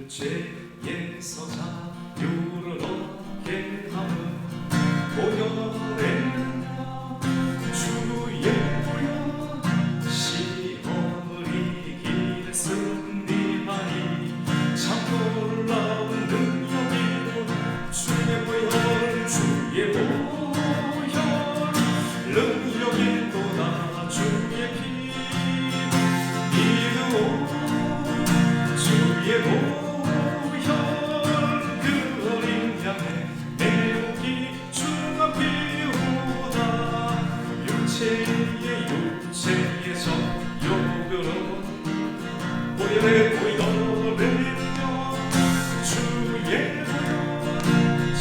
죄에서 자유를 얻게 함은 보혈의 주의 보혈 시험을 이기는 승리하니 참 놀라운 능력이로다. 주의 보혈 주의 보혈 능력이로다. 주의 피 믿으오 주의 보혈 육체의 정욕으로 보혈의 보혈을 내며 주의 보혈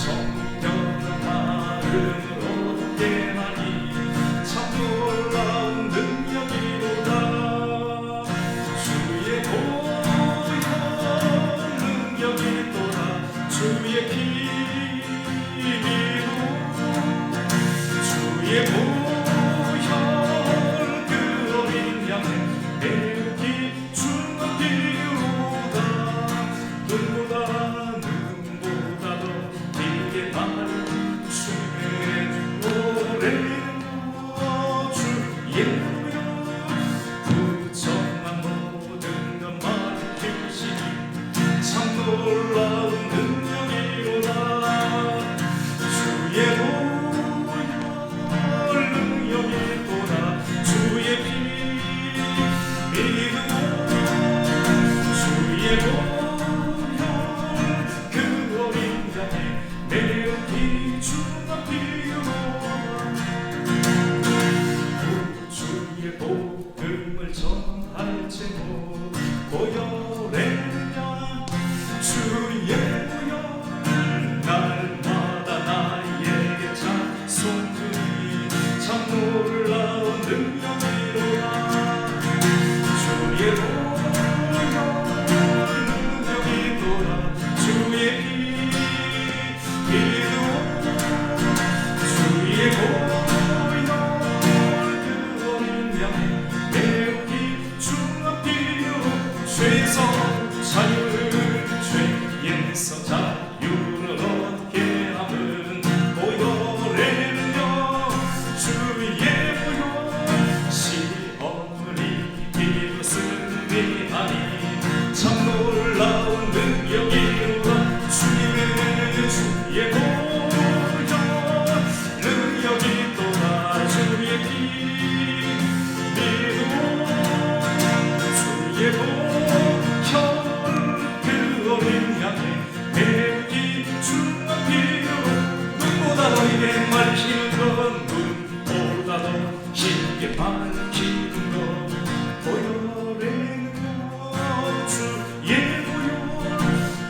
정결한 마음으로 얻게 하니 참 놀라운 능력이로다. 주의 보혈 능력이로다. 주의 피 믿고 주의 보혈 놀라운 능력이로다. 주의 보혈 능력이로다. 주의 피 믿으오 주의 보혈 그 어린 양의 매우 귀중한 피로다. 주의 복음을 전할 제목 보혈의 주의 보혈 날마다 나에게 찬송주니 참 놀라운 능력이로다. 주의 보혈 능력이로다. 주의 피 믿으오 주의 보혈 그 어린 양의 매우 귀중한 피로 죄에서 자유를 죄에서 자유를 얻게 함은 보혈의 능력 주의 보혈 시험을 이기고 승리하니 참 놀라운 능력이로다. 주의 보혈 능력이로다. 주의 피 믿으오 주의 보혈 너에게 밝히는 건 눈보다 더 쉽게 밝히는 건 보혈의 능력. 주의 보혈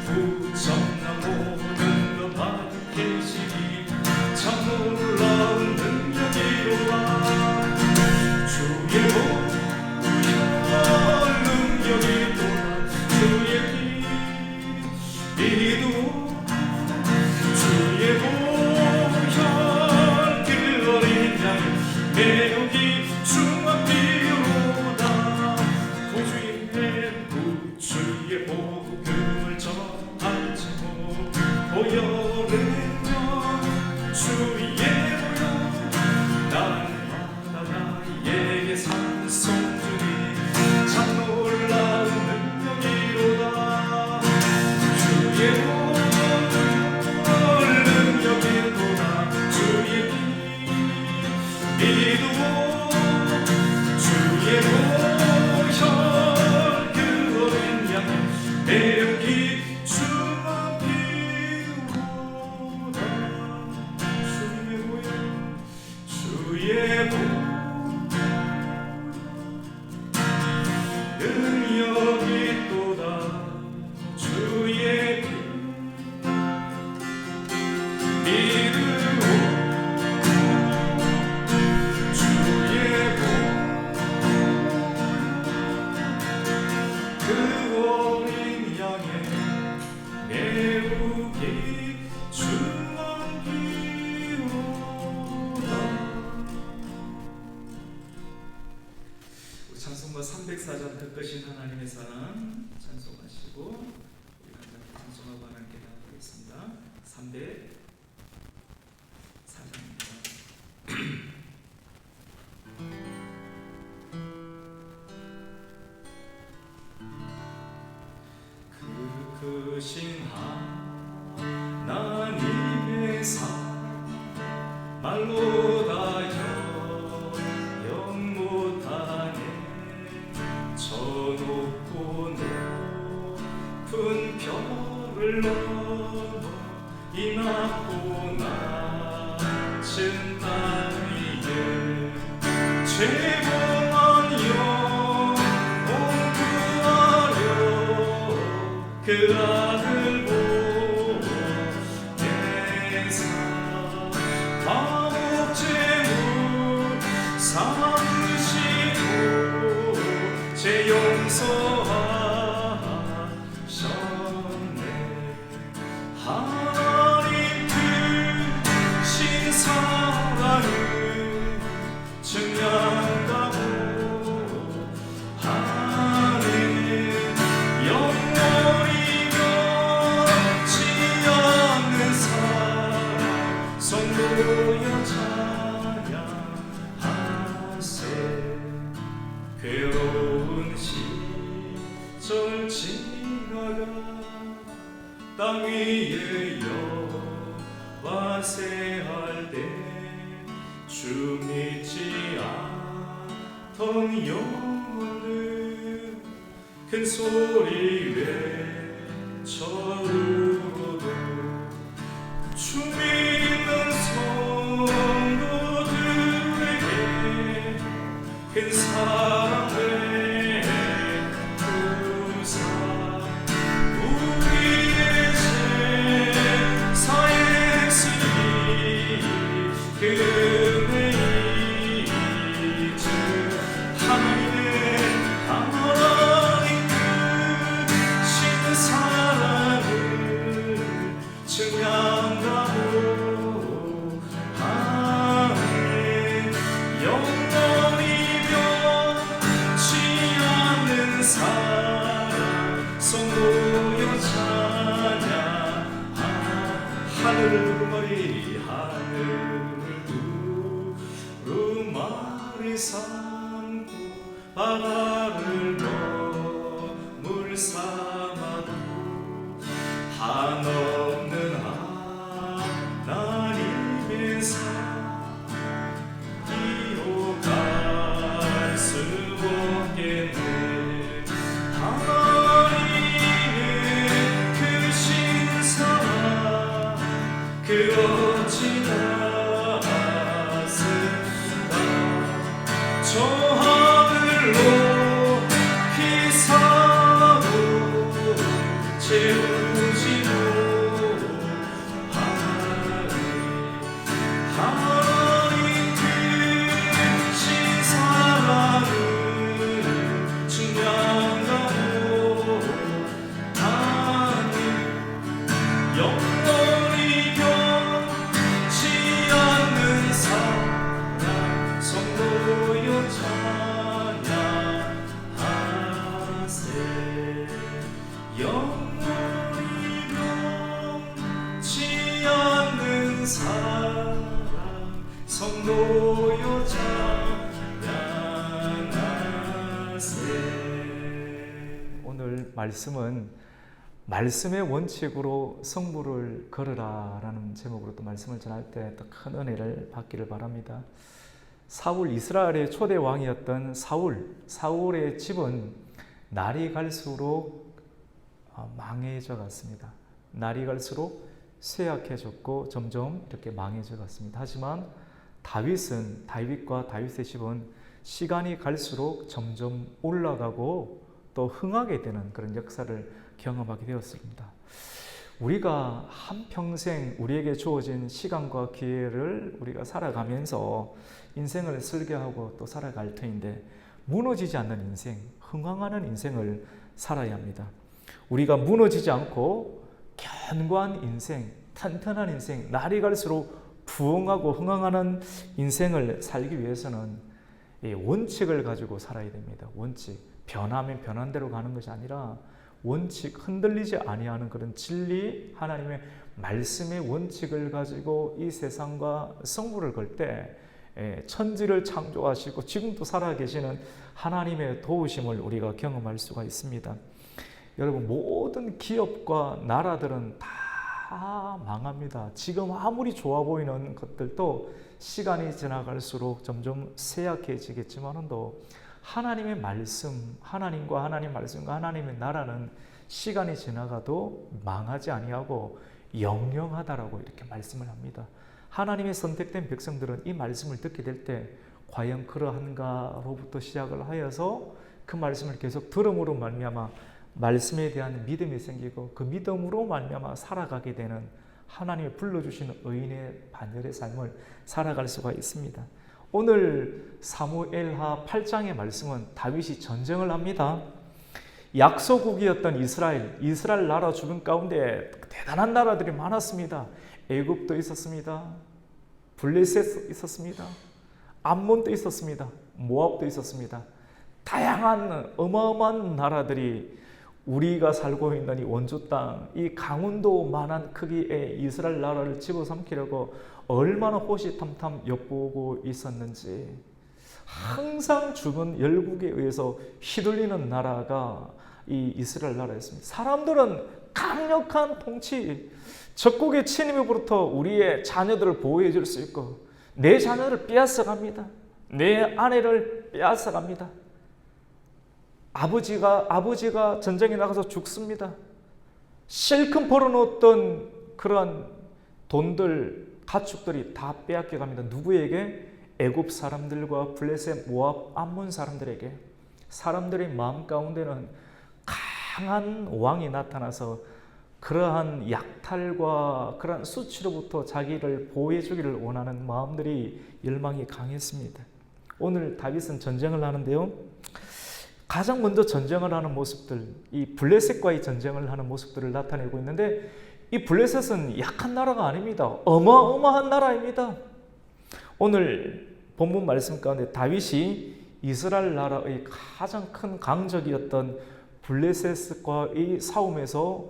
부정한 모든 것 밝히시니 참 놀라운 능력이로다. 주의 보혈 능력이로다. 주의 피 믿으오 주의 보혈 매우 귀중한 피로다. 구주의 복음을 전할 제목 보혈의 능력 주의 보혈 날마다 나에게 찬송주니 참 놀라운 능력이로다. 주의 보혈 능력이로다. 주의 믿으오 주의 보혈 그 어린 양의 매우 귀중한 피로다. 주의 보혈 주의 보혈 능력이 또다. 주의 피 믿으오 매우 귀중한 피로다. 찬송가 304장 듣으신 하나님의 사랑 찬송하시고 크신 하나님의 사랑 말로 다 영 못하네. 저 높고 높은 별을 넘어 이 낮고 낮은 땅 위에 죄범한 영혼 구하려 그 아들 보내사 화목제물 삼으시고 죄 용서하셨네. 하나님 크신 사랑을 증량하고 하늘 영원히 변치 않는 사랑 성도여 찬양하세. 괴로운 시절 지나가 땅 위에 여호와 세할 때 주 믿지 않던 영혼들 큰 소리 외쳐우고도 주 믿는 성도들에게 큰 사랑 베푸사 우리의 제사의 승리 금의 이주 하나님 크신 사랑을 증량하고 하늘 영원히 변치 않는 사랑 성도여 찬양. 하늘을 두루마리 삼고 바다를 거물 삼아도 한없는 하나님의 사랑 이어갈 수 없겠네. 하나님의 크신 사랑 그 어찌나 저 하늘로 기사로 채우시고 하나님 크신 사랑을 증량하고 하나님 영원히 변치 않는 사랑 성도여 찬양하세. 영원히 변치 않는 사랑 성도여 찬양하세. 오늘 말씀은 말씀의 원칙으로 성부를 걸으라 라는 제목으로 또 말씀을 전할 때 또 큰 은혜를 받기를 바랍니다. 사울, 이스라엘의 초대 왕이었던 사울의 집은 날이 갈수록 망해져 갔습니다. 날이 갈수록 쇠약해졌고 점점 이렇게 망해져 갔습니다. 하지만 다윗과 다윗의 집은 시간이 갈수록 점점 올라가고 또 흥하게 되는 그런 역사를 경험하게 되었습니다. 우리가 한평생 우리에게 주어진 시간과 기회를 우리가 살아가면서 인생을 설계하고 또 살아갈 터인데 무너지지 않는 인생, 흥황하는 인생을 살아야 합니다. 우리가 무너지지 않고 견고한 인생, 탄탄한 인생, 날이 갈수록 부흥하고 흥황하는 인생을 살기 위해서는 이 원칙을 가지고 살아야 됩니다. 원칙, 변하면 변한 대로 가는 것이 아니라 원칙, 흔들리지 아니하는 그런 진리, 하나님의 말씀의 원칙을 가지고 이 세상과 성부를 걸 때 천지를 창조하시고 지금도 살아계시는 하나님의 도우심을 우리가 경험할 수가 있습니다. 여러분, 모든 기업과 나라들은 다 망합니다. 지금 아무리 좋아 보이는 것들도 시간이 지나갈수록 점점 쇠약해지겠지만도 하나님의 말씀, 하나님과 하나님 말씀과 하나님의 나라는 시간이 지나가도 망하지 아니하고 영영하다라고 이렇게 말씀을 합니다. 하나님의 선택된 백성들은 이 말씀을 듣게 될 때 과연 그러한가로부터 시작을 하여서 그 말씀을 계속 들음으로 말미암아 말씀에 대한 믿음이 생기고 그 믿음으로 말미암아 살아가게 되는 하나님이 불러주시는 의인의 반열의 삶을 살아갈 수가 있습니다. 오늘 사무엘하 8장의 말씀은 다윗이 전쟁을 합니다. 약소국이었던 이스라엘 나라 주변 가운데 대단한 나라들이 많았습니다. 애굽도 있었습니다. 블레셋 있었습니다. 암몬도 있었습니다. 모압도 있었습니다. 다양한 어마어마한 나라들이 우리가 살고 있는 이 원주 땅, 이 강원도만한 크기의 이스라엘 나라를 집어삼키려고 얼마나 호시탐탐 엿보고 있었는지, 항상 주변 열국에 의해서 휘둘리는 나라가 이 이스라엘 나라였습니다. 사람들은 강력한 통치, 적국의 침입으로부터 우리의 자녀들을 보호해 줄 수 있고 내 자녀를 빼앗아갑니다. 내 아내를 빼앗아갑니다. 아버지가 전쟁에 나가서 죽습니다. 실컷 벌어놓았던 그런 돈들, 가축들이 다 빼앗겨 갑니다. 누구에게? 애굽 사람들과 블레셋, 모압, 암몬 사람들에게. 사람들의 마음 가운데는 강한 왕이 나타나서 그러한 약탈과 그러한 수치로부터 자기를 보호해 주기를 원하는 마음들이 열망이 강했습니다. 오늘 다윗은 전쟁을 하는데요, 가장 먼저 전쟁을 하는 모습들, 이 블레셋과의 전쟁을 하는 모습들을 나타내고 있는데, 이 블레셋은 약한 나라가 아닙니다. 어마어마한 나라입니다. 오늘 본문 말씀 가운데 다윗이 이스라엘 나라의 가장 큰 강적이었던 블레셋과의 싸움에서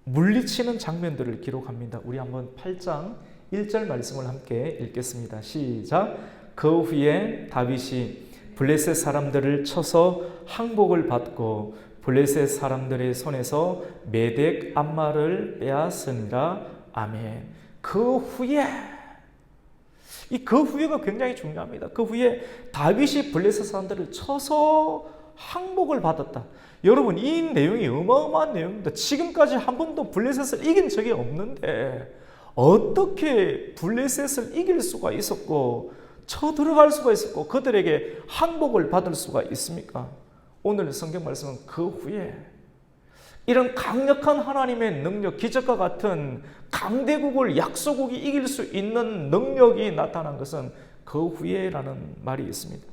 물리치는 장면들을 기록합니다. 우리 한번 8장 1절 말씀을 함께 읽겠습니다. 시작. 그 후에 다윗이 블레셋 사람들을 쳐서 항복을 받고 블레셋 사람들의 손에서 메덱 암마를 빼앗으니라. 아멘. 그 후에, 이 그 후에가 굉장히 중요합니다. 그 후에 다윗이 블레셋 사람들을 쳐서 항복을 받았다. 여러분, 이 내용이 어마어마한 내용입니다. 지금까지 한 번도 블레셋을 이긴 적이 없는데 어떻게 블레셋을 이길 수가 있었고 쳐들어갈 수가 있었고 그들에게 항복을 받을 수가 있습니까? 오늘 성경 말씀은 그 후에 이런 강력한 하나님의 능력, 기적과 같은 강대국을 약소국이 이길 수 있는 능력이 나타난 것은 그 후에라는 말이 있습니다.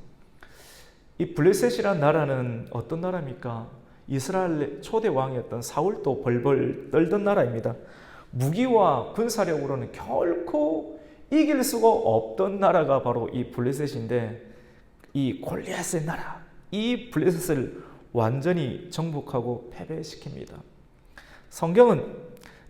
이 블레셋이라는 나라는 어떤 나라입니까? 이스라엘 초대 왕이었던 사울도 벌벌 떨던 나라입니다. 무기와 군사력으로는 결코 이길 수가 없던 나라가 바로 이 블레셋인데, 이 골리앗의 나라, 이 블레셋을 완전히 정복하고 패배시킵니다. 성경은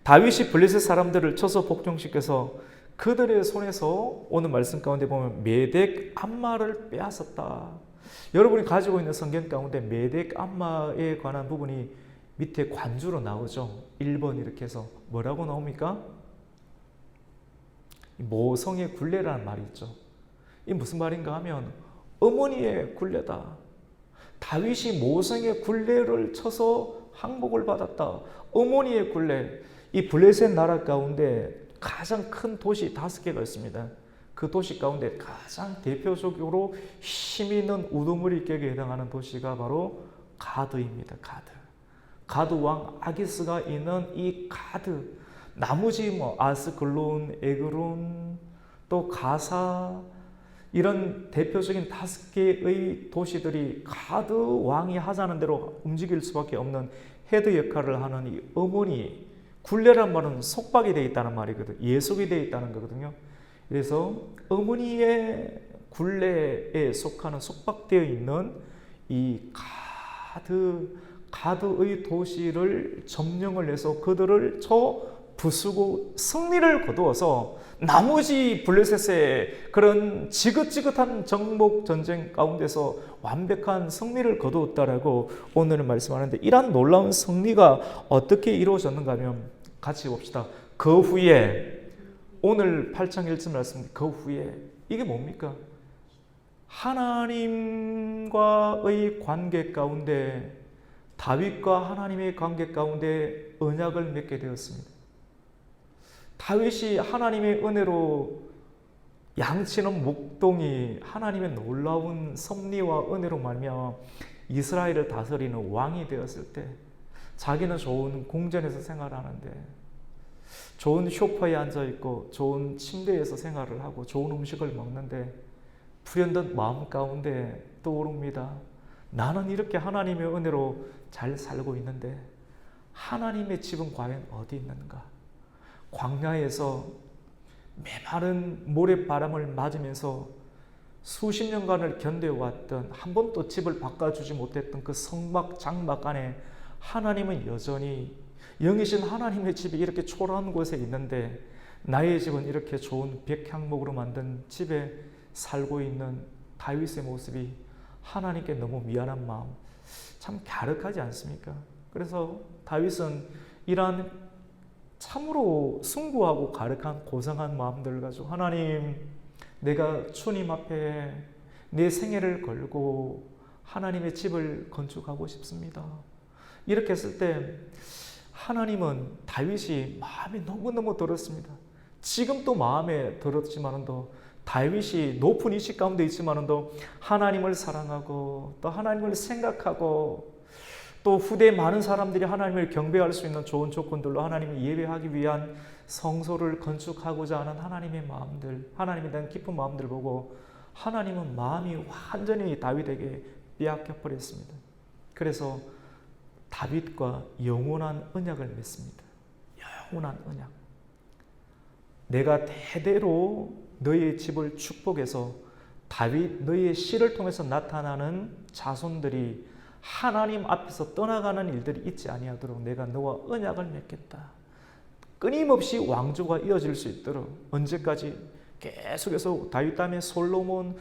다윗이 블레셋 사람들을 쳐서 복종시켜서 그들의 손에서 오늘 말씀 가운데 보면 메덱 암마를 빼앗았다. 여러분이 가지고 있는 성경 가운데 메덱 암마에 관한 부분이 밑에 관주로 나오죠. 1번 이렇게 해서 뭐라고 나옵니까? 모성의 굴레라는 말이 있죠. 이 무슨 말인가 하면 어머니의 굴레다. 다윗이 모성의 굴레를 쳐서 항복을 받았다. 어머니의 굴레. 이 블레셋 나라 가운데 가장 큰 도시 5개가 있습니다. 그 도시 가운데 가장 대표적으로 힘 있는 우두머리 격에 해당하는 도시가 바로 가드입니다. 가드 왕 아기스가 있는 이 가드, 나머지 아스글론, 에그론, 또 가사, 이런 대표적인 5개의 도시들이 가드 왕이 하자는 대로 움직일 수밖에 없는 헤드 역할을 하는 이 어머니, 굴레란 말은 속박이 되어 있다는 말이거든요. 예속이 되어 있다는 거거든요. 그래서 어머니의 굴레에 속하는, 속박되어 있는 이 가드의 도시를 점령을 해서 그들을 쳐 부수고 승리를 거두어서 나머지 블레셋의 그런 지긋지긋한 정복 전쟁 가운데서 완벽한 승리를 거두었다라고 오늘은 말씀하는데, 이러한 놀라운 승리가 어떻게 이루어졌는가 하면 같이 봅시다. 그 후에, 오늘 8장 1절 말씀, 그 후에 이게 뭡니까? 하나님과의 관계 가운데, 다윗과 하나님의 관계 가운데 언약을 맺게 되었습니다. 다윗이 하나님의 은혜로 양치는 목동이 하나님의 놀라운 섭리와 은혜로 말미암아 이스라엘을 다스리는 왕이 되었을 때, 자기는 좋은 궁전에서 생활하는데, 좋은 소파에 앉아있고 좋은 침대에서 생활을 하고 좋은 음식을 먹는데, 불현듯 마음 가운데 떠오릅니다. 나는 이렇게 하나님의 은혜로 잘 살고 있는데 하나님의 집은 과연 어디 있는가? 광야에서 메마른 모래바람을 맞으면서 수십 년간을 견뎌왔던, 한 번도 집을 바꿔주지 못했던 그 성막 장막 안에 하나님은 여전히, 영이신 하나님의 집이 이렇게 초라한 곳에 있는데 나의 집은 이렇게 좋은 백향목으로 만든 집에 살고 있는 다윗의 모습이 하나님께 너무 미안한 마음, 참 갸륵하지 않습니까? 그래서 다윗은 이러한 참으로 숭고하고 가득한 고상한 마음들을 가지고, 하나님, 내가 주님 앞에 내 생애를 걸고 하나님의 집을 건축하고 싶습니다. 이렇게 했을 때 하나님은 다윗이 마음이 너무너무 들었습니다. 지금도 마음에 들었지만도, 다윗이 높은 이식 가운데 있지만도 하나님을 사랑하고 또 하나님을 생각하고, 또 후대 많은 사람들이 하나님을 경배할 수 있는 좋은 조건들로 하나님을 예배하기 위한 성소를 건축하고자 하는 하나님의 마음들, 하나님에 대한 깊은 마음들을 보고 하나님은 마음이 완전히 다윗에게 빼앗겨 버렸습니다. 그래서 다윗과 영원한 언약을 맺습니다. 영원한 언약. 내가 대대로 너의 집을 축복해서 다윗 너의 씨를 통해서 나타나는 자손들이 하나님 앞에서 떠나가는 일들이 있지 아니하도록 내가 너와 언약을 맺겠다. 끊임없이 왕조가 이어질 수 있도록, 언제까지? 계속해서 다윗 다음에 솔로몬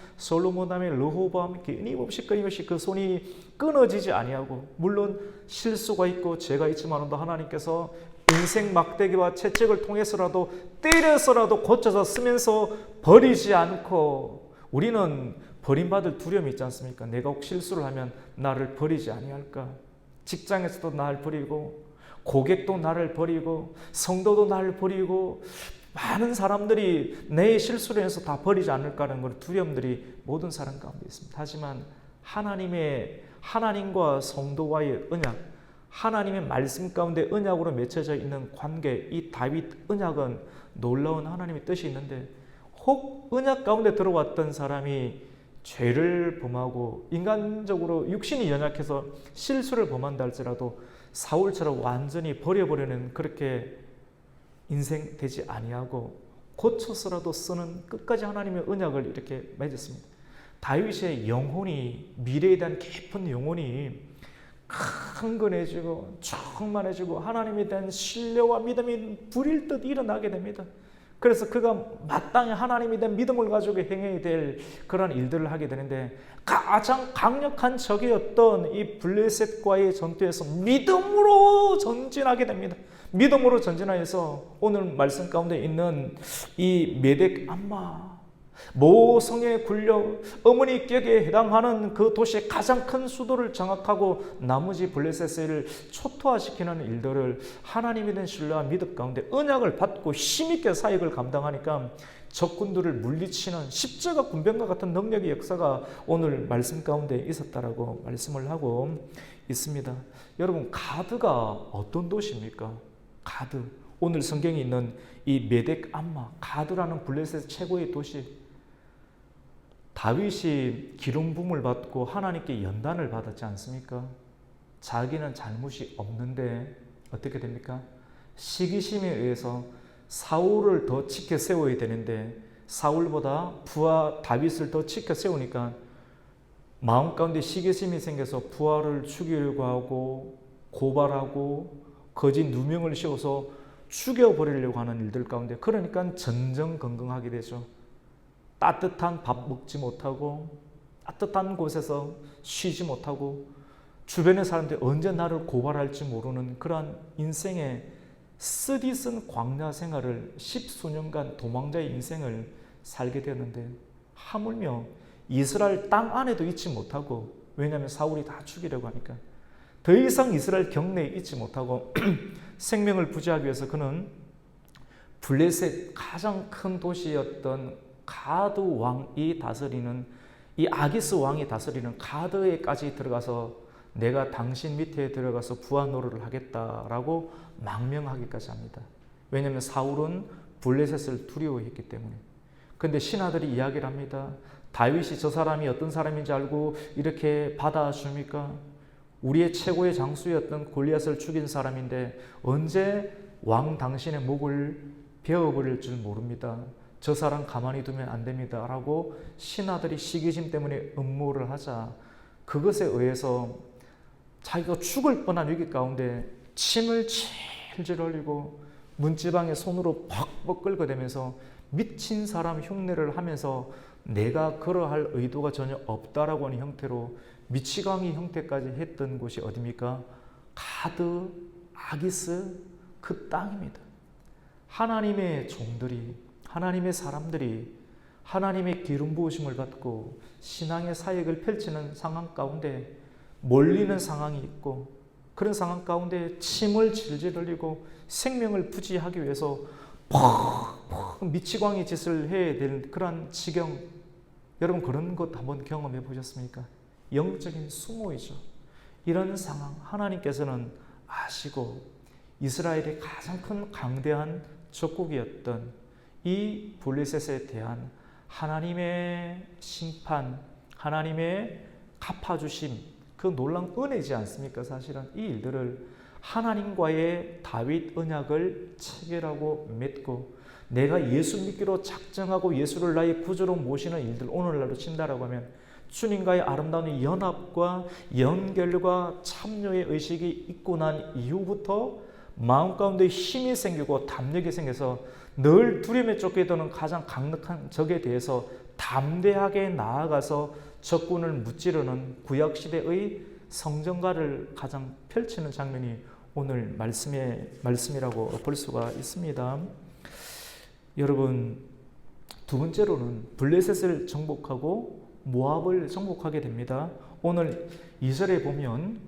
다음에 르호보암, 끊임없이 그 손이 끊어지지 아니하고, 물론 실수가 있고 죄가 있지만도 하나님께서 인생 막대기와 채찍을 통해서라도 때려서라도 고쳐서 쓰면서 버리지 않고, 우리는 버림받을 두려움이 있지 않습니까? 내가 혹 실수를 하면 나를 버리지 아니할까? 직장에서도 나를 버리고, 고객도 나를 버리고, 성도도 나를 버리고, 많은 사람들이 내 실수로 해서 다 버리지 않을까라는 그런 두려움들이 모든 사람 가운데 있습니다. 하지만 하나님과 성도와의 언약, 하나님의 말씀 가운데 언약으로 맺혀져 있는 관계, 이 다윗 언약은 놀라운 하나님의 뜻이 있는데, 혹 언약 가운데 들어왔던 사람이 죄를 범하고 인간적으로 육신이 연약해서 실수를 범한다 할지라도 사울처럼 완전히 버려버리는 그렇게 인생 되지 아니하고 고쳐서라도 쓰는 끝까지 하나님의 언약을 이렇게 맺었습니다. 다윗의 영혼이, 미래에 대한 깊은 영혼이 강건해지고 충만해지고 하나님에 대한 신뢰와 믿음이 불일 듯 일어나게 됩니다. 그래서 그가 마땅히 하나님에 대한 믿음을 가지고 행해야 될 그런 일들을 하게 되는데, 가장 강력한 적이었던 이 블레셋과의 전투에서 믿음으로 전진하게 됩니다. 믿음으로 전진하여서 오늘 말씀 가운데 있는 이 메덱 암마, 모성의 굴력, 어머니 격에 해당하는 그 도시의 가장 큰 수도를 장악하고 나머지 블레셋을 초토화시키는 일들을 하나님에 대한 신뢰와 믿음 가운데 언약을 받고 힘있게 사역을 감당하니까 적군들을 물리치는 십자가 군병과 같은 능력의 역사가 오늘 말씀 가운데 있었다라고 말씀을 하고 있습니다. 여러분, 가드가 어떤 도시입니까? 가드. 오늘 성경에 있는 이 메덱 암마, 가드라는 블레셋 최고의 도시. 다윗이 기름 부음을 받고 하나님께 연단을 받았지 않습니까? 자기는 잘못이 없는데 어떻게 됩니까? 시기심에 의해서 사울을 더 지켜 세워야 되는데 사울보다 부하 다윗을 더 지켜 세우니까 마음 가운데 시기심이 생겨서 부하를 죽이려고 하고 고발하고 거짓 누명을 씌워서 죽여버리려고 하는 일들 가운데, 그러니까 전전긍긍하게 되죠. 따뜻한 밥 먹지 못하고 따뜻한 곳에서 쉬지 못하고 주변의 사람들이 언제 나를 고발할지 모르는 그러한 인생의 쓰디쓴 광야 생활을 10수년간 도망자의 인생을 살게 되었는데, 하물며 이스라엘 땅 안에도 있지 못하고, 왜냐하면 사울이 다 죽이려고 하니까 더 이상 이스라엘 경내에 있지 못하고 생명을 부지하기 위해서 그는 블레셋 가장 큰 도시였던 가드 왕이 다스리는, 이 아기스 왕이 다스리는 가드에까지 들어가서 내가 당신 밑에 들어가서 부하 노릇을 하겠다라고 망명하기까지 합니다. 왜냐하면 사울은 블레셋을 두려워했기 때문에. 그런데 신하들이 이야기를 합니다. 다윗이 저 사람이 어떤 사람인지 알고 이렇게 받아줍니까? 우리의 최고의 장수였던 골리앗을 죽인 사람인데 언제 왕 당신의 목을 베어버릴 줄 모릅니다. 저 사람 가만히 두면 안 됩니다 라고 신하들이 시기심 때문에 음모를 하자, 그것에 의해서 자기가 죽을 뻔한 위기 가운데 침을 질질 흘리고 문지방에 손으로 벅벅 긁어대면서 미친 사람 흉내를 하면서 내가 그러할 의도가 전혀 없다라고 하는 형태로 미치광이 형태까지 했던 곳이 어디입니까? 가드, 아기스, 그 땅입니다. 하나님의 종들이, 하나님의 사람들이 하나님의 기름 부으심을 받고 신앙의 사역을 펼치는 상황 가운데 몰리는 상황이 있고, 그런 상황 가운데 침을 질질 흘리고 생명을 부지하기 위해서 퍽 미치광이 짓을 해야 되는 그런 지경, 여러분 그런 것 한번 경험해 보셨습니까? 영적인 수모이죠. 이런 상황 하나님께서는 아시고 이스라엘의 가장 큰 강대한 적국이었던 이 블레셋에 대한 하나님의 심판, 하나님의 갚아주심, 그 놀라운 은혜지 않습니까? 사실은 이 일들을 하나님과의 다윗 언약을 체결하고 맺고 내가 예수 믿기로 작정하고 예수를 나의 구주로 모시는 일들, 오늘날로 친다라고 하면 주님과의 아름다운 연합과 연결과 참여의 의식이 있고 난 이후부터 마음 가운데 힘이 생기고 담력이 생겨서 늘 두려움에 쫓게 되는 가장 강력한 적에 대해서 담대하게 나아가서 적군을 무찌르는 구약시대의 성전가를 가장 펼치는 장면이 오늘 말씀이라고 볼 수가 있습니다. 여러분, 두 번째로는 블레셋을 정복하고 모압을 정복하게 됩니다. 오늘 2절에 보면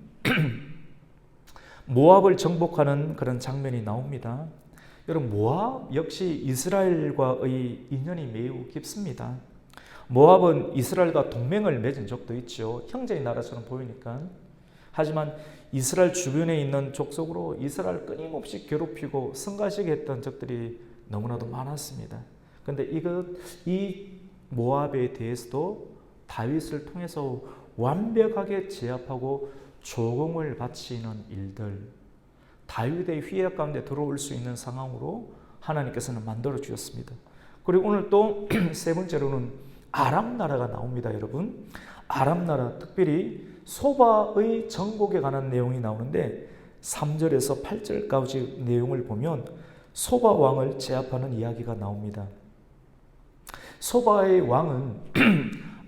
모압을 정복하는 그런 장면이 나옵니다. 여러분, 모압 역시 이스라엘과의 인연이 매우 깊습니다. 모압은 이스라엘과 동맹을 맺은 적도 있죠. 형제의 나라처럼 보이니까. 하지만 이스라엘 주변에 있는 족속으로 이스라엘 끊임없이 괴롭히고 성가시게 했던 적들이 너무나도 많았습니다. 그런데 이 모압에 대해서도 다윗을 통해서 완벽하게 제압하고 조공을 바치는 일들, 다윗의 휘하 가운데 들어올 수 있는 상황으로 하나님께서는 만들어 주셨습니다. 그리고 오늘 또 세 번째로는 아람 나라가 나옵니다. 여러분, 아람 나라, 특별히 소바의 정복에 관한 내용이 나오는데 3절에서 8절까지 내용을 보면 소바 왕을 제압하는 이야기가 나옵니다. 소바의 왕은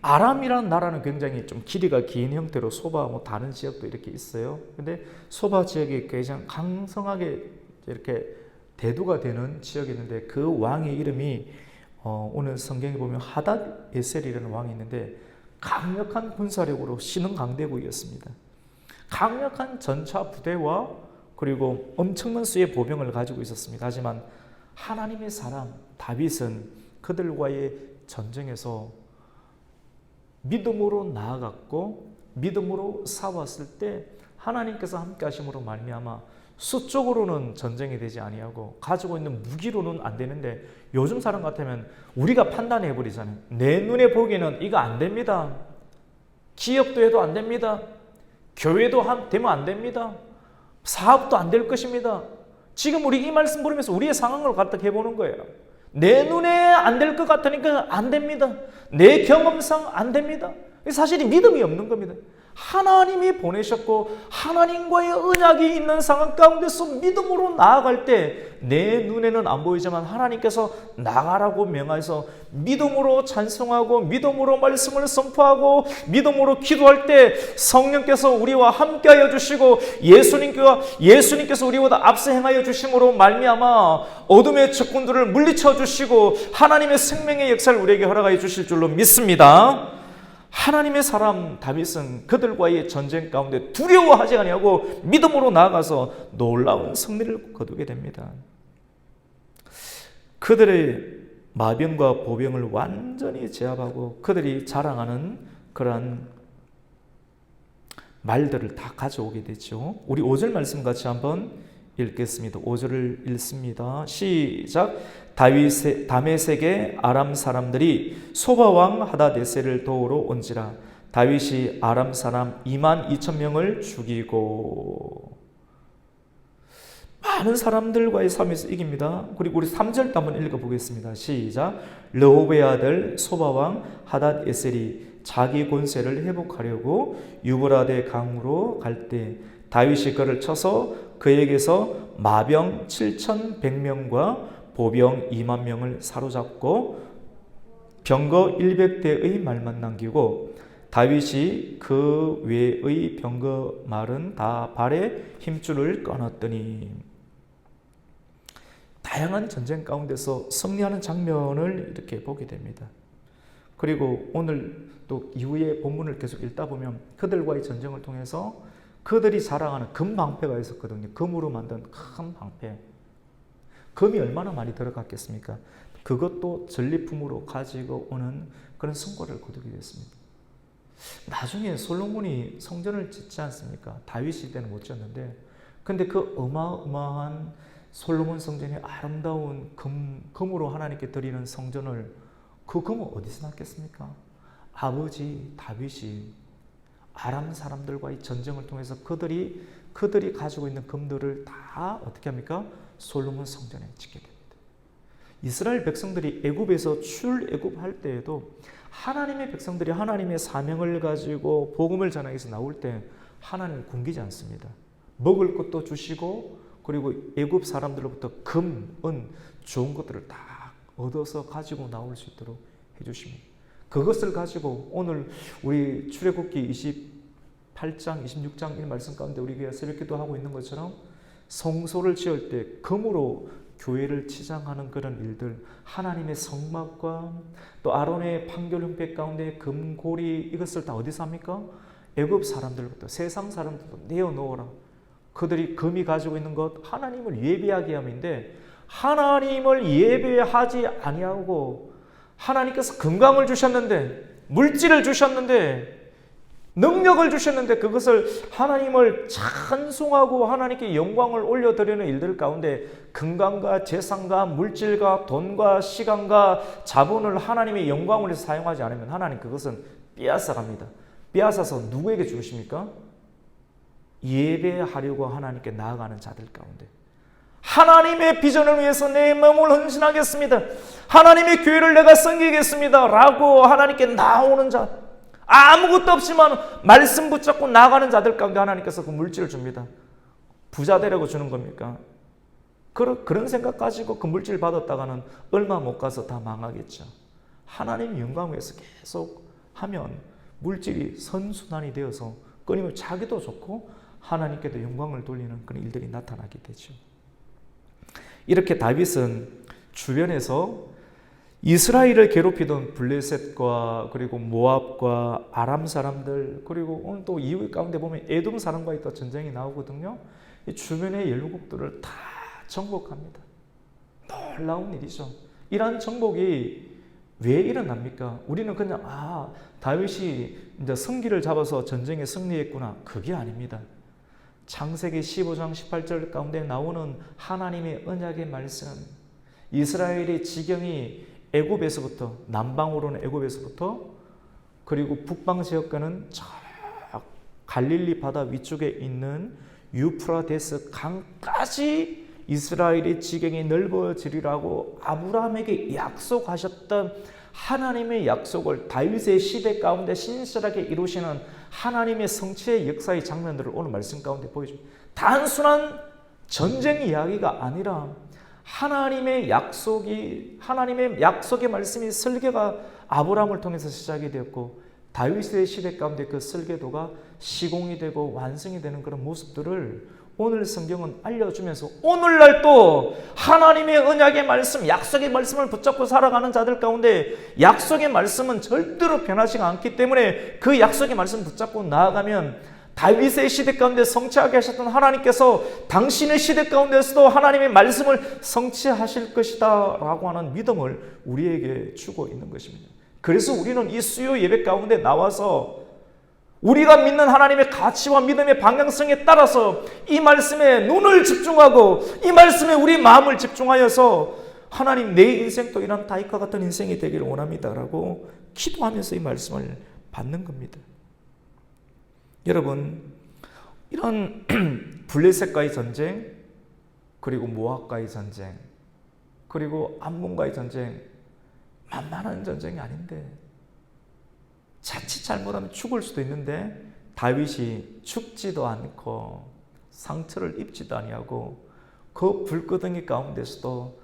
아람이라는 나라는 굉장히 좀 길이가 긴 형태로 소바 다른 지역도 이렇게 있어요. 근데 소바 지역이 굉장히 강성하게 이렇게 대두가 되는 지역이 있는데 그 왕의 이름이 오늘 성경에 보면 하닷 에셀이라는 왕이 있는데 강력한 군사력으로 신흥 강대국이었습니다. 강력한 전차 부대와 그리고 엄청난 수의 보병을 가지고 있었습니다. 하지만 하나님의 사람 다윗은 그들과의 전쟁에서 믿음으로 나아갔고 믿음으로 싸웠을 때 하나님께서 함께 하심으로 말미암아 수적으로는 전쟁이 되지 아니하고 가지고 있는 무기로는 안 되는데 요즘 사람 같으면 우리가 판단해 버리잖아요. 내 눈에 보기에는 이거 안 됩니다. 기업도 해도 안 됩니다. 교회도 되면 안 됩니다. 사업도 안 될 것입니다. 지금 우리 이 말씀 보면서 우리의 상황을 갖다 해보는 거예요. 내 눈에 안 될 것 같으니까 안 됩니다. 내 경험상 안 됩니다. 사실이 믿음이 없는 겁니다. 하나님이 보내셨고 하나님과의 언약이 있는 상황 가운데서 믿음으로 나아갈 때 내 눈에는 안 보이지만 하나님께서 나가라고 명하셔서 믿음으로 찬송하고 믿음으로 말씀을 선포하고 믿음으로 기도할 때 성령께서 우리와 함께하여 주시고 예수님께서 우리보다 앞서 행하여 주심으로 말미암아 어둠의 적군들을 물리쳐 주시고 하나님의 생명의 역사를 우리에게 허락하여 주실 줄로 믿습니다. 하나님의 사람 다윗은 그들과의 전쟁 가운데 두려워하지 아니하고 믿음으로 나아가서 놀라운 승리를 거두게 됩니다. 그들의 마병과 보병을 완전히 제압하고 그들이 자랑하는 그러한 말들을 다 가져오게 되죠. 우리 5절 말씀 같이 한번 읽겠습니다. 5절을 읽습니다. 시작. 다메섹의 아람 사람들이 소바왕 하다데셀을 도우러 온지라. 다윗이 아람 사람 22,000명을 죽이고 많은 사람들과의 싸움에서 이깁니다. 그리고 우리 3절도 한번 읽어보겠습니다. 시작. 르호베의 아들 소바왕 하닷에셀이 자기 권세를 회복하려고 유브라데 강으로 갈 때 다윗이 그를 쳐서 그에게서 마병 7,100명과 보병 2만 명을 사로잡고 병거 100대의 말만 남기고 다윗이 그 외의 병거 말은 다 발에 힘줄을 끊었더니 다양한 전쟁 가운데서 승리하는 장면을 이렇게 보게 됩니다. 그리고 오늘 또 이후의 본문을 계속 읽다 보면 그들과의 전쟁을 통해서 그들이 자랑하는 금방패가 있었거든요. 금으로 만든 큰 방패. 금이 얼마나 많이 들어갔겠습니까? 그것도 전리품으로 가지고 오는 그런 성과를 거두게 됐습니다. 나중에 솔로몬이 성전을 짓지 않습니까? 다윗 시대는 못 지었는데, 근데 그 어마어마한 솔로몬 성전이 아름다운 금으로 하나님께 드리는 성전을, 그 금은 어디서 났겠습니까? 아버지 다윗이 아람 사람들과의 전쟁을 통해서 그들이 가지고 있는 금들을 다 어떻게 합니까? 솔로몬 성전에 짓게 됩니다. 이스라엘 백성들이 애굽에서 출애굽할 때에도 하나님의 백성들이 하나님의 사명을 가지고 복음을 전하기 위해서 나올 때 하나님을 굶기지 않습니다. 먹을 것도 주시고 그리고 애굽 사람들로부터 금, 은, 좋은 것들을 다 얻어서 가지고 나올 수 있도록 해주십니다. 그것을 가지고 오늘 우리 출애굽기 28장, 26장 이 말씀 가운데 우리가 새벽기도 하고 있는 것처럼 성소를 지을 때 금으로 교회를 치장하는 그런 일들, 하나님의 성막과 또 아론의 판결 흉배 가운데 금고리, 이것을 다 어디서 합니까? 애굽 사람들부터, 세상 사람들부터 내어놓으라. 그들이 금이 가지고 있는 것, 하나님을 예배하게 함인데 하나님을 예배하지 아니하고 하나님께서 건강을 주셨는데, 물질을 주셨는데, 능력을 주셨는데 그것을 하나님을 찬송하고 하나님께 영광을 올려드리는 일들 가운데 건강과 재산과 물질과 돈과 시간과 자본을 하나님의 영광을 위해서 사용하지 않으면 하나님 그것은 빼앗아갑니다. 빼앗아서 누구에게 주십니까? 예배하려고 하나님께 나아가는 자들 가운데, 하나님의 비전을 위해서 내 몸을 헌신하겠습니다, 하나님의 교회를 내가 섬기겠습니다 라고 하나님께 나오는 자, 아무것도 없지만 말씀 붙잡고 나가는 자들 가운데 하나님께서 그 물질을 줍니다. 부자 되려고 주는 겁니까? 그런 생각 가지고 그 물질 받았다가는 얼마 못 가서 다 망하겠죠. 하나님 영광 위해서 계속 하면 물질이 선순환이 되어서 끊임없이 자기도 좋고 하나님께도 영광을 돌리는 그런 일들이 나타나게 되죠. 이렇게 다윗은 주변에서 이스라엘을 괴롭히던 블레셋과 그리고 모압과 아람 사람들, 그리고 오늘 또 이후 가운데 보면 에돔 사람과의 또 전쟁이 나오거든요. 이 주변의 열국들을 다 정복합니다. 놀라운 일이죠. 이러한 정복이 왜 일어납니까? 우리는 그냥 다윗이 이제 승기를 잡아서 전쟁에 승리했구나, 그게 아닙니다. 창세기 15장 18절 가운데 나오는 하나님의 언약의 말씀, 이스라엘의 지경이 애굽에서부터, 남방으로는 애굽에서부터, 그리고 북방 지역과는 저 갈릴리 바다 위쪽에 있는 유프라데스 강까지 이스라엘의 지경이 넓어지리라고 아브라함에게 약속하셨던 하나님의 약속을 다윗의 시대 가운데 신실하게 이루시는 하나님의 성취의 역사의 장면들을 오늘 말씀 가운데 보여줍니다. 단순한 전쟁 이야기가 아니라 하나님의 약속의 말씀이 설계가 아브라함을 통해서 시작이 되었고 다윗의 시대 가운데 그 설계도가 시공이 되고 완성이 되는 그런 모습들을 오늘 성경은 알려주면서 오늘날 또 하나님의 언약의 말씀, 약속의 말씀을 붙잡고 살아가는 자들 가운데 약속의 말씀은 절대로 변하지 않기 때문에 그 약속의 말씀 붙잡고 나아가면 다윗의 시대 가운데 성취하게 하셨던 하나님께서 당신의 시대 가운데서도 하나님의 말씀을 성취하실 것이다 라고 하는 믿음을 우리에게 주고 있는 것입니다. 그래서 우리는 이 수요 예배 가운데 나와서 우리가 믿는 하나님의 가치와 믿음의 방향성에 따라서 이 말씀에 눈을 집중하고 이 말씀에 우리 마음을 집중하여서 하나님 내 인생도 이런 다윗과 같은 인생이 되기를 원합니다 라고 기도하면서 이 말씀을 받는 겁니다. 여러분, 이런 블레셋과의 전쟁, 그리고 모압과의 전쟁, 그리고 암몬과의 전쟁, 만만한 전쟁이 아닌데 자칫 잘못하면 죽을 수도 있는데 다윗이 죽지도 않고 상처를 입지도 아니하고 그 불끄덩이 가운데서도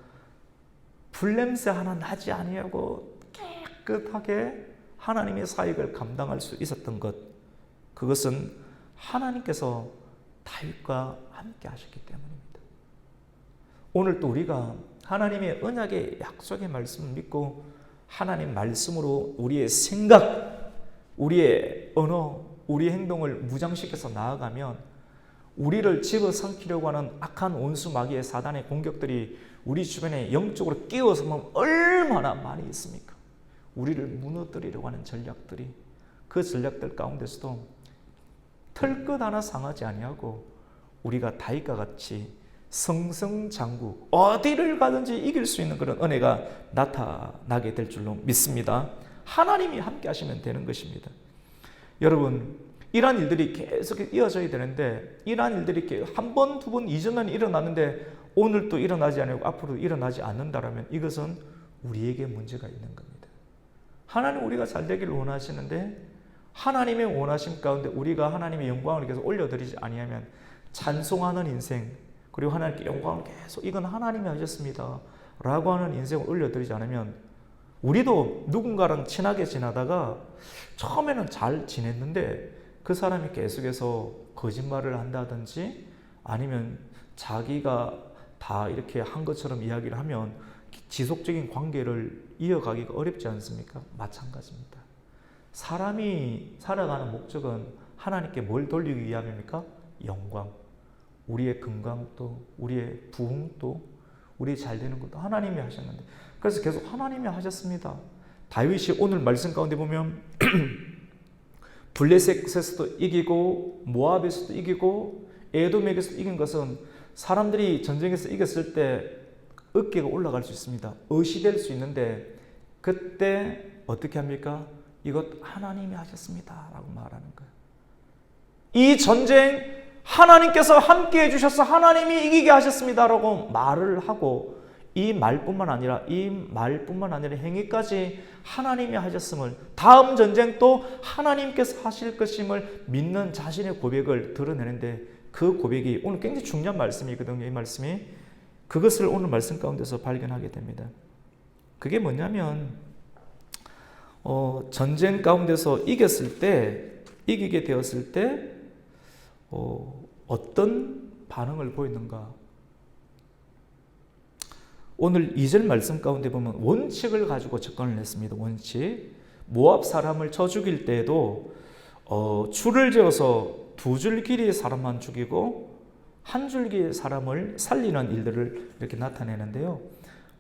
불냄새 하나 나지 아니하고 깨끗하게 하나님의 사역을 감당할 수 있었던 것, 그것은 하나님께서 다윗과 함께 하셨기 때문입니다. 오늘 또 우리가 하나님의 언약의 약속의 말씀을 믿고 하나님 말씀으로 우리의 생각, 우리의 언어, 우리의 행동을 무장시켜서 나아가면 우리를 집어삼키려고 하는 악한 원수 마귀의 사단의 공격들이 우리 주변에 영적으로 끼워서 보면 얼마나 많이 있습니까? 우리를 무너뜨리려고 하는 전략들이, 그 전략들 가운데서도 털끝 하나 상하지 아니하고 우리가 다윗과 같이 승승장구 어디를 가든지 이길 수 있는 그런 은혜가 나타나게 될 줄로 믿습니다. 하나님이 함께 하시면 되는 것입니다. 여러분, 이러한 일들이 계속 이어져야 되는데 이러한 일들이 한 번, 두 번 이전은 일어났는데 오늘 또 일어나지 않고 앞으로 일어나지 않는다면 이것은 우리에게 문제가 있는 겁니다. 하나님 우리가 잘 되기를 원하시는데 하나님의 원하심 가운데 우리가 하나님의 영광을 계속 올려드리지 아니하면 찬송하는 인생, 그리고 하나님께 영광을 계속 이건 하나님이 하셨습니다 라고 하는 인생을 올려드리지 않으면 우리도 누군가랑 친하게 지나다가 처음에는 잘 지냈는데 그 사람이 계속해서 거짓말을 한다든지 아니면 자기가 다 이렇게 한 것처럼 이야기를 하면 지속적인 관계를 이어가기가 어렵지 않습니까? 마찬가지입니다. 사람이 살아가는 목적은 하나님께 뭘 돌리기 위함입니까? 영광, 우리의 건강도, 우리의 부흥도, 우리 잘 되는 것도 하나님이 하셨는데, 그래서 계속 하나님이 하셨습니다. 다윗이 오늘 말씀 가운데 보면 블레셋에서도 이기고 모압에서도 이기고 에돔에게서도 이긴 것은 사람들이 전쟁에서 이겼을 때 어깨가 올라갈 수 있습니다. 의시될 수 있는데 그때 어떻게 합니까? 이것 하나님이 하셨습니다 라고 말하는 거예요. 이 전쟁 하나님께서 함께 해주셔서 하나님이 이기게 하셨습니다 라고 말을 하고 이 말뿐만 아니라 행위까지 하나님이 하셨음을, 다음 전쟁도 하나님께서 하실 것임을 믿는 자신의 고백을 드러내는데 그 고백이 오늘 굉장히 중요한 말씀이거든요. 이 말씀이 그것을 오늘 말씀 가운데서 발견하게 됩니다. 그게 뭐냐면 전쟁 가운데서 이기게 되었을 때 어떤 반응을 보이는가? 오늘 2절 말씀 가운데 보면 원칙을 가지고 접근을 했습니다. 원칙. 모압 사람을 쳐 죽일 때에도 줄을 지어서 두 줄 길이의 사람만 죽이고 한 줄기의 사람을 살리는 일들을 이렇게 나타내는데요.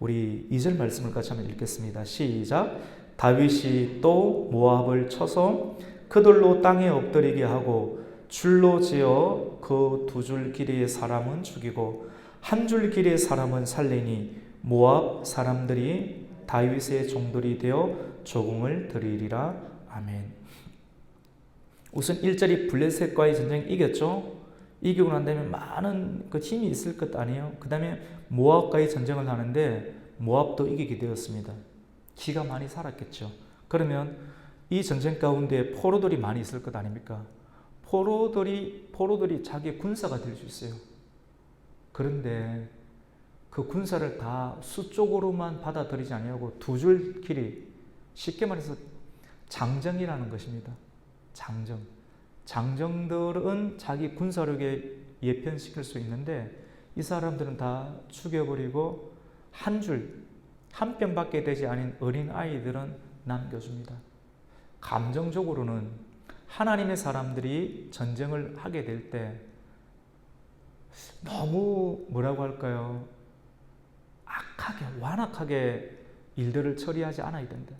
우리 2절 말씀을 같이 한번 읽겠습니다. 시작. 다윗이 또 모압을 쳐서 그들로 땅에 엎드리게 하고 줄로 지어 그 두 줄 길이의 사람은 죽이고 한 줄 길이의 사람은 살리니 모압 사람들이 다윗의 종들이 되어 조공을 드리리라. 아멘. 우선 1절이 블레셋과의 전쟁 이겼죠. 이기고 난 다음에 많은 그 힘이 있을 것 아니에요. 그 다음에 모압과의 전쟁을 하는데 모압도 이기게 되었습니다. 기가 많이 살았겠죠. 그러면 이 전쟁 가운데 포로들이 많이 있을 것 아닙니까? 포로들이 자기의 군사가 될 수 있어요. 그런데 그 군사를 다 수적으로만 받아들이지 아니하고 두 줄 길이, 쉽게 말해서 장정이라는 것입니다. 장정들은 자기 군사력에 예편시킬 수 있는데 이 사람들은 다 죽여버리고 한 뼘밖에 되지 않은 어린 아이들은 남겨줍니다. 감정적으로는 하나님의 사람들이 전쟁을 하게 될 때 너무 뭐라고 할까요? 악하게, 완악하게 일들을 처리하지 않아야 된다.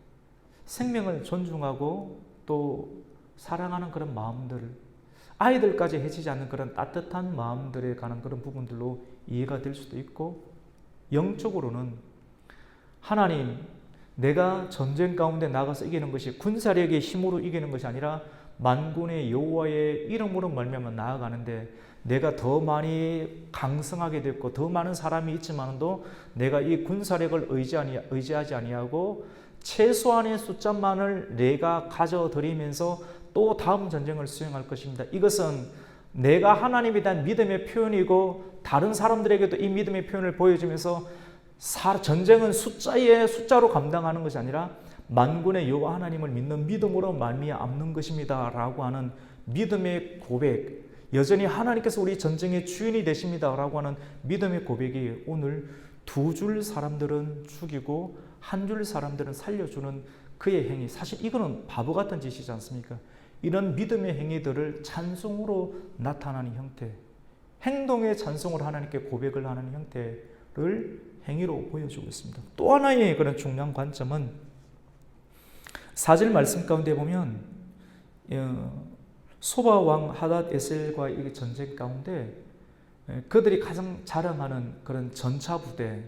생명을 존중하고 또 사랑하는 그런 마음들, 아이들까지 해치지 않는 그런 따뜻한 마음들에 관한 그런 부분들로 이해가 될 수도 있고, 영적으로는 하나님, 내가 전쟁 가운데 나가서 이기는 것이 군사력의 힘으로 이기는 것이 아니라 만군의 여호와의 이름으로 말미암아 나아가는데, 내가 더 많이 강성하게 됐고 더 많은 사람이 있지만도 내가 이 군사력을 의지하지 아니하고 최소한의 숫자만을 내가 가져드리면서 또 다음 전쟁을 수행할 것입니다. 이것은 내가 하나님에 대한 믿음의 표현이고 다른 사람들에게도 이 믿음의 표현을 보여주면서 전쟁은 숫자로 감당하는 것이 아니라 만군의 여호와 하나님을 믿는 믿음으로 말미암는 것입니다 라고 하는 믿음의 고백, 여전히 하나님께서 우리 전쟁의 주인이 되십니다 라고 하는 믿음의 고백이 오늘 두 줄 사람들은 죽이고 한 줄 사람들은 살려주는 그의 행위, 사실 이거는 바보 같은 짓이지 않습니까? 이런 믿음의 행위들을 찬송으로 나타나는 형태, 행동의 찬송을 하나님께 고백을 하는 형태를 행위로 보여주고 있습니다. 또 하나의 그런 중요한 관점은 4절 말씀 가운데 보면 소바 왕 하닷 에셀과의 전쟁 가운데 그들이 가장 자랑하는 그런 전차 부대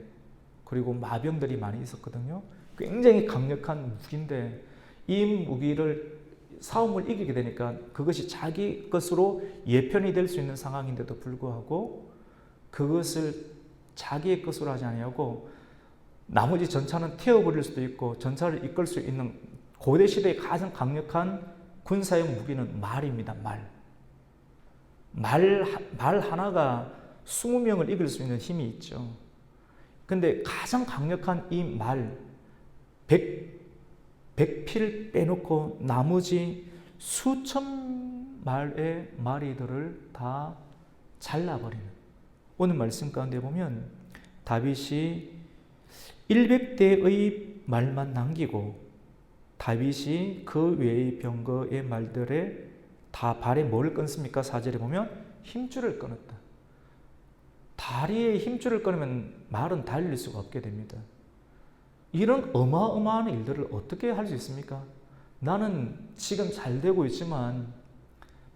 그리고 마병들이 많이 있었거든요. 굉장히 강력한 무기인데 이 무기를 싸움을 이기게 되니까 그것이 자기 것으로 예편이 될 수 있는 상황인데도 불구하고 그것을 자기의 것으로 하지 아니하고 나머지 전차는 태워버릴 수도 있고 전차를 이끌 수 있는 고대 시대의 가장 강력한 군사용 무기는 말입니다. 말 하나가 20명을 이길 수 있는 힘이 있죠. 근데 가장 강력한 이 말 100필 빼놓고 나머지 수천 마리의 마리들을 다 잘라버리는, 오늘 말씀 가운데 보면 다윗이 100대의 말만 남기고 다윗이 그 외의 병거의 말들에 다 발에 뭘 끊습니까? 4절에 보면 힘줄을 끊었다. 다리에 힘줄을 끊으면 말은 달릴 수가 없게 됩니다. 이런 어마어마한 일들을 어떻게 할 수 있습니까? 나는 지금 잘 되고 있지만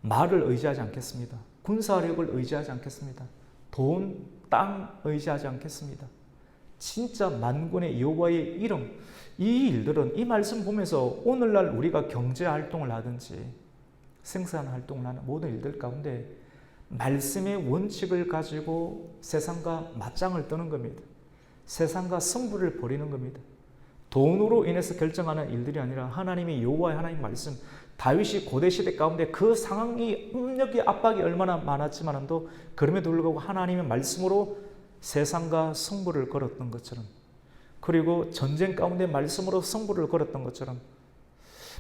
말을 의지하지 않겠습니다. 군사력을 의지하지 않겠습니다. 돈, 땅 의지하지 않겠습니다. 진짜 만군의 여호와의 이름, 이 일들은 이 말씀 보면서 오늘날 우리가 경제 활동을 하든지 생산 활동을 하는 모든 일들 가운데 말씀의 원칙을 가지고 세상과 맞짱을 뜨는 겁니다. 세상과 승부를 벌이는 겁니다. 돈으로 인해서 결정하는 일들이 아니라 하나님의 여호와의 하나님 말씀, 다윗이 고대 시대 가운데 그 상황이 압력이 압박이 얼마나 많았지만도 그럼에도 불구하고 하나님의 말씀으로 세상과 승부를 걸었던 것처럼, 그리고 전쟁 가운데 말씀으로 승부를 걸었던 것처럼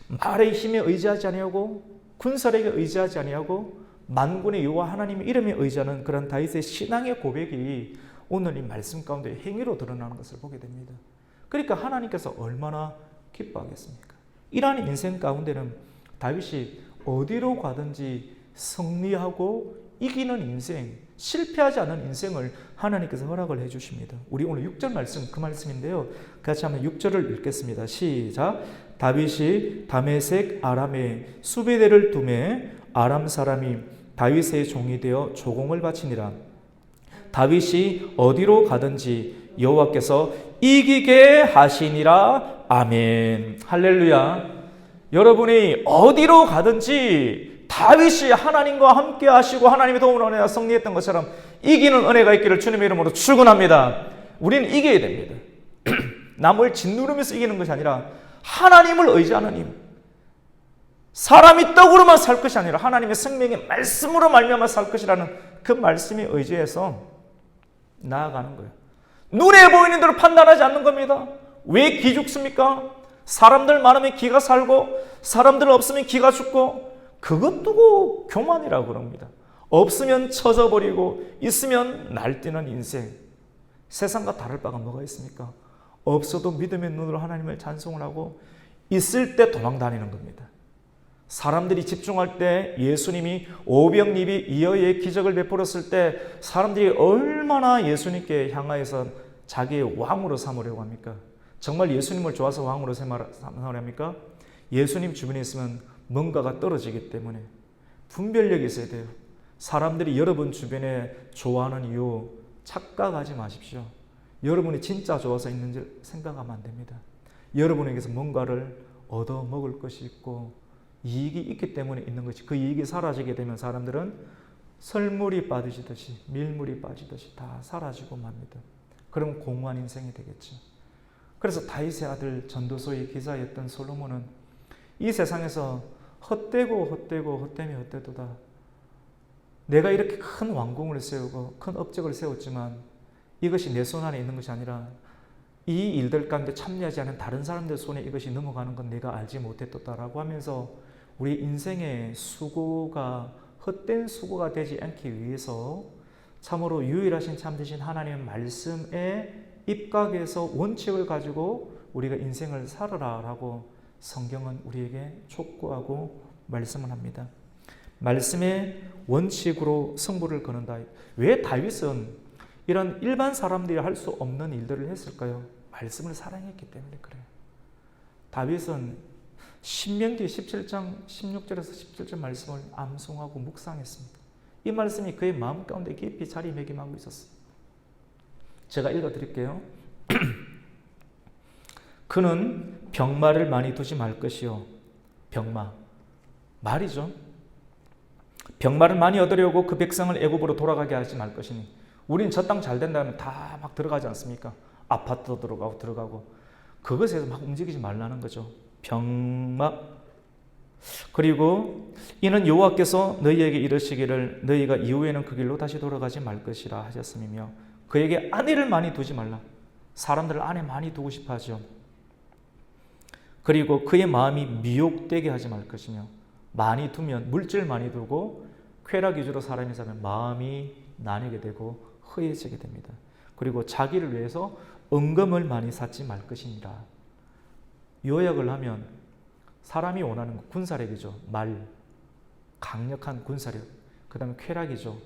말의 힘에 의지하지 아니하고 군사력에 의지하지 아니하고 만군의 여호와 하나님의 이름에 의지하는 그런 다윗의 신앙의 고백이 오늘 이 말씀 가운데 행위로 드러나는 것을 보게 됩니다. 그러니까 하나님께서 얼마나 기뻐하겠습니까? 이러한 인생 가운데는 다윗이 어디로 가든지 승리하고 이기는 인생, 실패하지 않은 인생을 하나님께서 허락을 해주십니다. 우리 오늘 6절 말씀, 그 말씀인데요. 같이 한번 6절을 읽겠습니다. 시작. 다윗이 다메섹 아람에 수비대를 두매 아람 사람이 다윗의 종이 되어 조공을 바치니라. 다윗이 어디로 가든지 여호와께서 이기게 하시니라. 아멘. 할렐루야. 여러분이 어디로 가든지 다윗이 하나님과 함께 하시고 하나님의 도움으로 은혜가 승리했던 것처럼 이기는 은혜가 있기를 주님의 이름으로 축원합니다. 우리는 이겨야 됩니다. 남을 짓누르면서 이기는 것이 아니라 하나님을 의지하는 힘, 사람이 떡으로만 살 것이 아니라 하나님의 생명의 말씀으로 말미암아 살 것이라는 그 말씀에 의지해서 나아가는 거예요. 눈에 보이는 대로 판단하지 않는 겁니다. 왜 기 죽습니까? 사람들 많으면 기가 살고 사람들 없으면 기가 죽고 그것 두고 교만이라고 그럽니다. 없으면 처져버리고 있으면 날뛰는 인생. 세상과 다를 바가 뭐가 있습니까? 없어도 믿음의 눈으로 하나님을 찬송을 하고 있을 때 도망 다니는 겁니다. 사람들이 집중할 때 예수님이 오병이어의 이어의 기적을 베풀었을 때 사람들이 얼마나 예수님께 향하여서 자기의 왕으로 삼으려고 합니까? 정말 예수님을 좋아서 왕으로 삼으렵니까? 예수님 주변에 있으면 뭔가가 떨어지기 때문에 분별력이 있어야 돼요. 사람들이 여러분 주변에 좋아하는 이유 착각하지 마십시오. 여러분이 진짜 좋아서 있는지 생각하면 안 됩니다. 여러분에게서 뭔가를 얻어먹을 것이 있고 이익이 있기 때문에 있는 것이, 그 이익이 사라지게 되면 사람들은 설물이 빠지듯이 밀물이 빠지듯이 다 사라지고 맙니다. 그럼 공허한 인생이 되겠죠. 그래서 다윗의 아들 전도서의 기자였던 솔로몬은 이 세상에서 헛되며 헛되도다. 내가 이렇게 큰 왕궁을 세우고 큰 업적을 세웠지만 이것이 내 손 안에 있는 것이 아니라 이 일들 가운데 참여하지 않은 다른 사람들 손에 이것이 넘어가는 건 내가 알지 못했다라고 하면서 우리 인생의 수고가 헛된 수고가 되지 않기 위해서 참으로 유일하신 참되신 하나님의 말씀에 입각해서 원칙을 가지고 우리가 인생을 살아라라고 성경은 우리에게 촉구하고 말씀을 합니다. 말씀의 원칙으로 승부를 거는 다윗. 왜 다윗은 이런 일반 사람들이 할 수 없는 일들을 했을까요? 말씀을 사랑했기 때문에 그래요. 다윗은 신명기 17장 16절에서 17절 말씀을 암송하고 묵상했습니다. 이 말씀이 그의 마음 가운데 깊이 자리매김하고 있었어요. 제가 읽어드릴게요. 그는 병마를 많이 두지 말 것이요. 병마, 말이죠. 병마를 많이 얻으려고 그 백성을 애굽으로 돌아가게 하지 말 것이니. 우린 저 땅 잘 된다면 다 막 들어가지 않습니까? 아파트도 들어가고 그것에서 막 움직이지 말라는 거죠. 병마. 그리고 이는 여호와께서 너희에게 이르시기를 너희가 이후에는 그 길로 다시 돌아가지 말 것이라 하셨음이며 그에게 아내를 많이 두지 말라. 사람들을 아내 많이 두고 싶어 하죠. 그리고 그의 마음이 미혹되게 하지 말 것이며 많이 두면 물질 많이 두고 쾌락 위주로 사람이 살면 마음이 나뉘게 되고 허해지게 됩니다. 그리고 자기를 위해서 은금을 많이 쌓지 말 것이니라. 요약을 하면 사람이 원하는 군사력이죠. 말, 강력한 군사력. 그 다음에 쾌락이죠.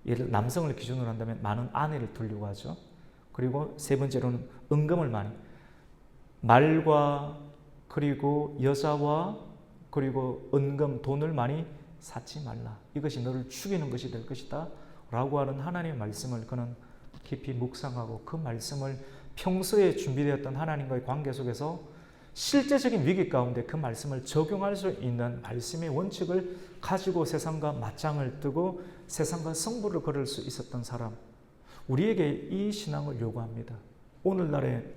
예를 남성을 기준으로 한다면 많은 아내를 두려고 하죠. 그리고 세 번째로는 은금을 많이. 말과 그리고 여자와 그리고 은금, 돈을 많이 쌓지 말라. 이것이 너를 죽이는 것이 될 것이다 라고 하는 하나님의 말씀을 그는 깊이 묵상하고 그 말씀을 평소에 준비되었던 하나님과의 관계 속에서 실제적인 위기 가운데 그 말씀을 적용할 수 있는 말씀의 원칙을 가지고 세상과 맞짱을 뜨고 세상과 승부를 걸을 수 있었던 사람, 우리에게 이 신앙을 요구합니다. 오늘날의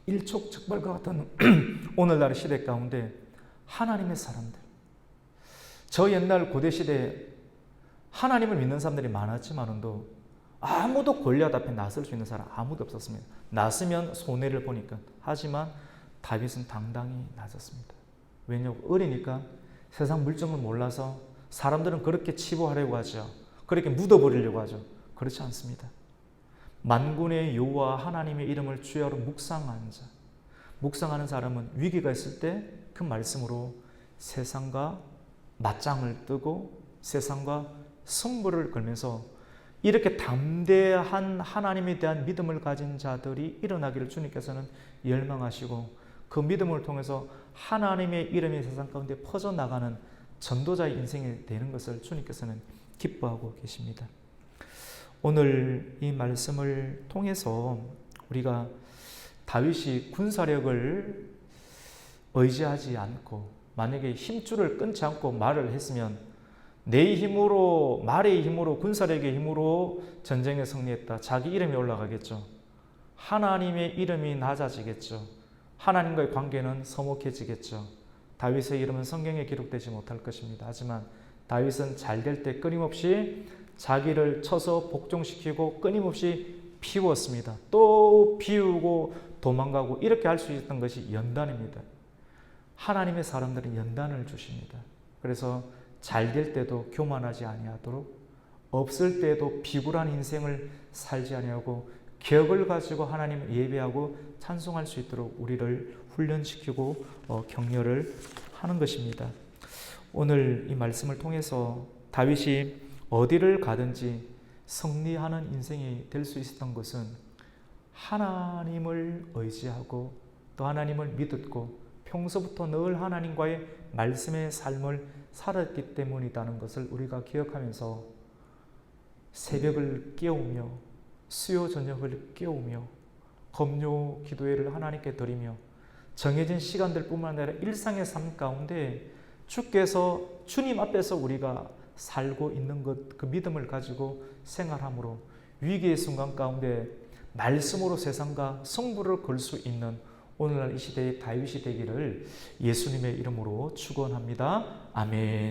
일촉즉발과 같은 오늘날의 시대 가운데 하나님의 사람들, 저 옛날 고대 시대에 하나님을 믿는 사람들이 많았지만도 아무도 골리앗 앞에 나설 수 있는 사람 아무도 없었습니다. 나서면 손해를 보니까. 하지만 다윗은 당당히 나섰습니다. 왜냐하면 어리니까 세상 물정을 몰라서 사람들은 그렇게 치부하려고 하죠. 그렇게 묻어버리려고 하죠. 그렇지 않습니다. 만군의 여호와 하나님의 이름을 주야로 묵상하는 자, 묵상하는 사람은 위기가 있을 때 그 말씀으로 세상과 맞짱을 뜨고 세상과 승부를 걸면서 이렇게 담대한 하나님에 대한 믿음을 가진 자들이 일어나기를 주님께서는 열망하시고 그 믿음을 통해서 하나님의 이름이 세상 가운데 퍼져나가는 전도자의 인생이 되는 것을 주님께서는 기뻐하고 계십니다. 오늘 이 말씀을 통해서 우리가 다윗이 군사력을 의지하지 않고 만약에 힘줄을 끊지 않고 말을 했으면 내 힘으로, 말의 힘으로, 군사력의 힘으로 전쟁에 승리했다. 자기 이름이 올라가겠죠. 하나님의 이름이 낮아지겠죠. 하나님과의 관계는 서먹해지겠죠. 다윗의 이름은 성경에 기록되지 못할 것입니다. 하지만 다윗은 잘 될 때 끊임없이 자기를 쳐서 복종시키고 끊임없이 비웠습니다. 또 비우고 도망가고 이렇게 할 수 있었던 것이 연단입니다. 하나님의 사람들은 연단을 주십니다. 그래서 잘 될 때도 교만하지 아니하도록, 없을 때도 비굴한 인생을 살지 아니하고 격을 가지고 하나님을 예배하고 찬송할 수 있도록 우리를 훈련시키고 격려를 하는 것입니다. 오늘 이 말씀을 통해서 다윗이 어디를 가든지 승리하는 인생이 될 수 있었던 것은 하나님을 의지하고 또 하나님을 믿었고 평소부터 늘 하나님과의 말씀의 삶을 살았기 때문이라는 것을 우리가 기억하면서 새벽을 깨우며 수요 저녁을 깨우며 검요 기도회를 하나님께 드리며 정해진 시간들 뿐만 아니라 일상의 삶 가운데 주께서 주님 앞에서 우리가 살고 있는 것, 그 믿음을 가지고 생활함으로 위기의 순간 가운데 말씀으로 세상과 승부를 걸 수 있는 오늘날 이 시대의 다윗이 되기를 예수님의 이름으로 축원합니다. 아멘.